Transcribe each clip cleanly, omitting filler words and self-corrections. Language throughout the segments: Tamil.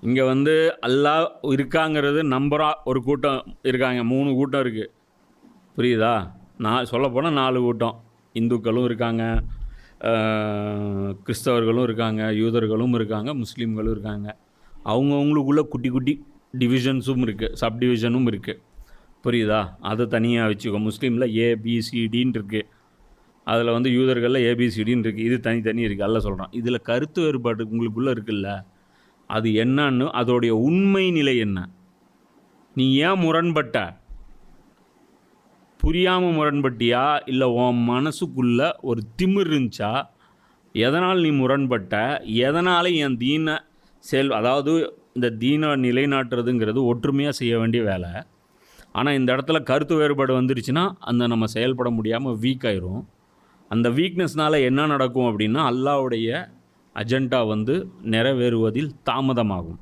இங்கே வந்து அல்லாஹ் இருக்காங்கிறது நம்பராக ஒரு கூட்டம் இருக்காங்க, 3 கூட்டம் இருக்குது. புரியுதா? நான் சொல்லப்போனால் 4 கூட்டம். இந்துக்களும் இருக்காங்க, கிறிஸ்தவர்களும் இருக்காங்க, யூதர்களும் இருக்காங்க, முஸ்லீம்களும் இருக்காங்க. அவங்கவுங்களுக்குள்ள குட்டி குட்டி டிவிஷன்ஸும் இருக்குது, சப் டிவிஷனும் இருக்குது. புரியுதா? அதை தனியாக வச்சுக்கோ. முஸ்லீமில் ஏபிசிடின்னு இருக்குது, அதில் வந்து யூதர்களில் ஏபிசிடின்னு இருக்குது. இது தனித்தனி இருக்குது. அல்ல சொல்கிறான், இதில் கருத்து வேறுபாடு உங்களுக்குள்ளே இருக்குல்ல, அது என்னன்னு, அதோடைய உண்மை நிலை என்ன, நீ ஏன் முரண்பட்ட, புரியாமல் முரண்பட்டியா, இல்லை உன் மனசுக்குள்ள ஒரு திமிர் இருந்துச்சா, எதனால் நீ முரண்பட்ட, எதனால் என் தீனை அதாவது இந்த தீனை நிலைநாட்டுறதுங்கிறது ஒற்றுமையாக செய்ய வேண்டிய வேலை. ஆனால் இந்த இடத்துல கருத்து வேறுபாடு வந்துருச்சுன்னா அந்த நம்ம செயல்பட முடியாமல் வீக் ஆயிரும். அந்த வீக்னஸ்னால் என்ன நடக்கும் அப்படின்னா, அல்லாஹ்வுடைய அஜெண்டா வந்து நிறைவேறுவதில் தாமதமாகும்.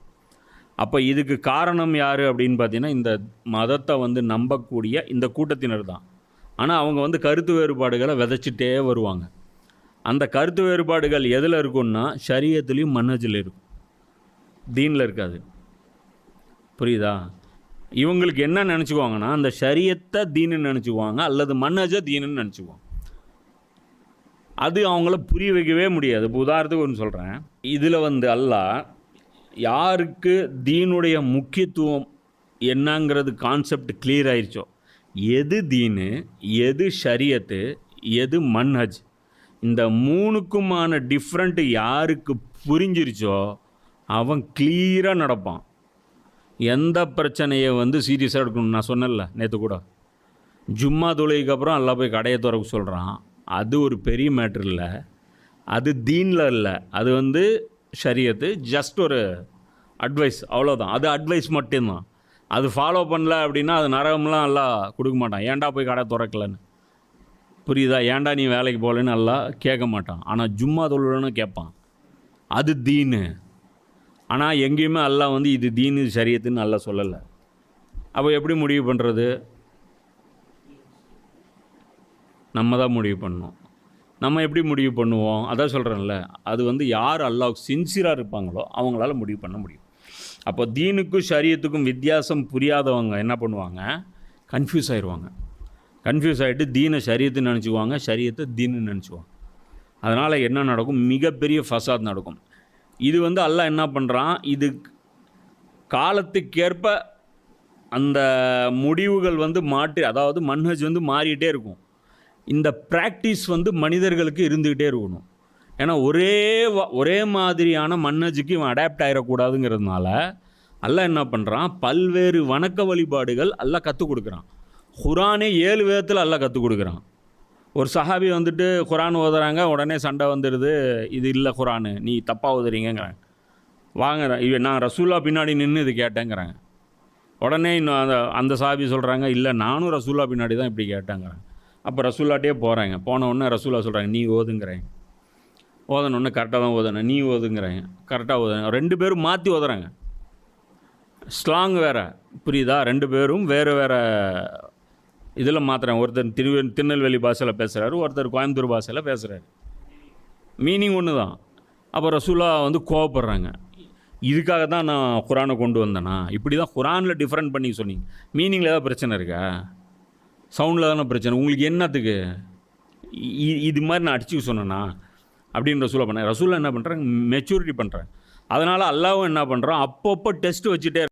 அப்போ இதுக்கு காரணம் யார் அப்படின்னு பார்த்தீங்கன்னா, இந்த மதத்தை வந்து நம்பக்கூடிய இந்த கூட்டத்தினர் தான். ஆனால் அவங்க வந்து கருத்து வேறுபாடுகளை விதைச்சிட்டே வருவாங்க. அந்த கருத்து வேறுபாடுகள் எதில் இருக்குன்னா, ஷரியத்துலேயும் மன்ஹஜில் இருக்கும், தீனில் இருக்காது. புரியுதா? இவங்களுக்கு என்ன நினச்சிக்குவாங்கன்னா, அந்த ஷரியத்தை தீனுன்னு நினச்சிக்குவாங்க, அல்லது மன்ஹஜை தீனுன்னு நினச்சிக்குவாங்க. அது அவங்கள புரிய வைக்கவே முடியாது. இப்போ உதாரணத்துக்கு ஒன்று சொல்கிறேன். இதில் வந்து அல்லாஹ் யாருக்கு தீனுடைய முக்கியத்துவம் என்னங்கிறது கான்செப்ட் கிளியர் ஆயிடுச்சோ, எது தீனு, எது ஷரியத்து, எது மன்ஹஜ், இந்த 3க்குமான டிஃப்ரெண்ட்டு யாருக்கு புரிஞ்சிருச்சோ அவன் கிளியராக நடப்பான். எந்த பிரச்சனையை வந்து சீரியஸாக எடுக்கணும். நான் சொன்னேன்ல நேற்று கூட, ஜும்மா தொழுகைக்கு அப்புறம் எல்லாம் போய் கடையை திறக்க சொல்கிறான். அது ஒரு பெரிய மேட்ரு இல்லை, அது தீனில் இல்லை, அது வந்து ஷரியத்து, ஜஸ்ட் ஒரு அட்வைஸ், அவ்வளோதான். அது அட்வைஸ் மட்டும்தான். அது ஃபாலோ பண்ணல அப்படின்னா அது நரகம்லாம் எல்லாம் கொடுக்க மாட்டான். ஏன்டா போய் கடை திறக்கலன்னு. புரியுதா? ஏன்டா நீ வேலைக்கு போகலன்னு எல்லாம் கேட்க மாட்டான். ஆனால் ஜும்மா தொழுன்னு கேட்பான். அது தீனு. ஆனால் எங்கேயுமே அல்லாஹ் வந்து இது தீனு ஷரியத்துன்னு அல்லாஹ் சொல்லலை. அப்போ எப்படி முடிவு பண்ணுறது? நம்ம தான் முடிவு பண்ணணும். நம்ம எப்படி முடிவு பண்ணுவோம்? அதான் சொல்கிறேன்ல, அது வந்து யார் அல்லாஹ்வுக்கு சின்சியராக இருப்பாங்களோ அவங்களால முடிவு பண்ண முடியும். அப்போ தீனுக்கும் ஷரியத்துக்கும் வித்தியாசம் புரியாதவங்க என்ன பண்ணுவாங்க, கன்ஃபியூஸ் ஆயிடுவாங்க. கன்ஃபியூஸ் ஆகிட்டு தீனை ஷரியத்துன்னு நினச்சிக்குவாங்க, ஷரியத்தை தீனுன்னு நினச்சிக்குவாங்க. அதனால் என்ன நடக்கும், மிகப்பெரிய ஃபசாத் நடக்கும். இது வந்து அல்லாஹ் என்ன பண்ணுறான், இது காலத்துக்கேற்ப அந்த முடிவுகள் வந்து அதாவது மன்ஹஜ் வந்து மாறிக்கிட்டே இருக்கும். இந்த ப்ராக்டிஸ் வந்து மனிதர்களுக்கு இருந்துக்கிட்டே இருக்கணும். ஏன்னா ஒரே மாதிரியான மன்ஹஜுக்கு இவன் அடாப்ட் ஆகிடக்கூடாதுங்கிறதுனால அல்லாஹ் என்ன பண்ணுறான், பல்வேறு வணக்க வழிபாடுகள் அல்லாஹ் கற்றுக் கொடுக்குறான். குரானே 7 விதத்தில் அல்லாஹ் கற்றுக் கொடுக்குறான். ஒரு சஹாபி வந்துட்டு குரான் ஓதுறாங்க, உடனே சண்டை வந்துடுது, இது இல்லை குரானு, நீ தப்பாக ஓதுறீங்கிறாங்க. வாங்க நான் ரசூல்லா பின்னாடி நின்று இது கேட்டேங்கிறாங்க. உடனே இன்னும் அந்த சஹாபி சொல்கிறாங்க, இல்லை நானும் ரசூல்லா பின்னாடி தான் இப்படி கேட்டேங்கிறாங்க. அப்போ ரசூல்லாட்டே போகிறாங்க. போன உடனே ரசூல்லா சொல்கிறாங்க, நீ ஓதுங்கிறேன். ஓதனொன்னே கரெக்டாக தான் ஓதுனேன், நீ ஓதுங்கிறேன், கரெக்டாக ஓதுனேன். 2 பேரும் மாற்றி ஓதுறாங்க. ஸ்லாங் வேறு. புரியுதா? 2 பேரும் வேறு வேறு இதில் மாற்றுறாங்க. ஒருத்தர் திருநெல்வேலி பாஷையில் பேசுகிறாரு, ஒருத்தர் கோயம்புத்தூர் பாஷையில் பேசுகிறாரு. மீனிங் ஒன்று தான். அப்போ ரசூலா வந்து கோவப்படுறாங்க, இதுக்காக தான் நான் குரானை கொண்டு வந்தேனா? இப்படி தான் குரானில் டிஃப்ரெண்ட் பண்ணி சொன்னீங்க, மீனிங்கில் ஏதாவது பிரச்சனை இருக்கா? சவுண்டில் தானே பிரச்சனை, உங்களுக்கு என்னத்துக்கு இது மாதிரி நான் அடிச்சுக்க சொன்னேன்னா அப்படின்னு ரசூலா பண்ணேன். ரசூலா என்ன பண்ணுறாங்க, மெச்சூரிட்டி பண்ணுறாங்க. அதனால் அல்லாவும் என்ன பண்ணுறான், அப்பப்போ டெஸ்ட் வச்சுட்டே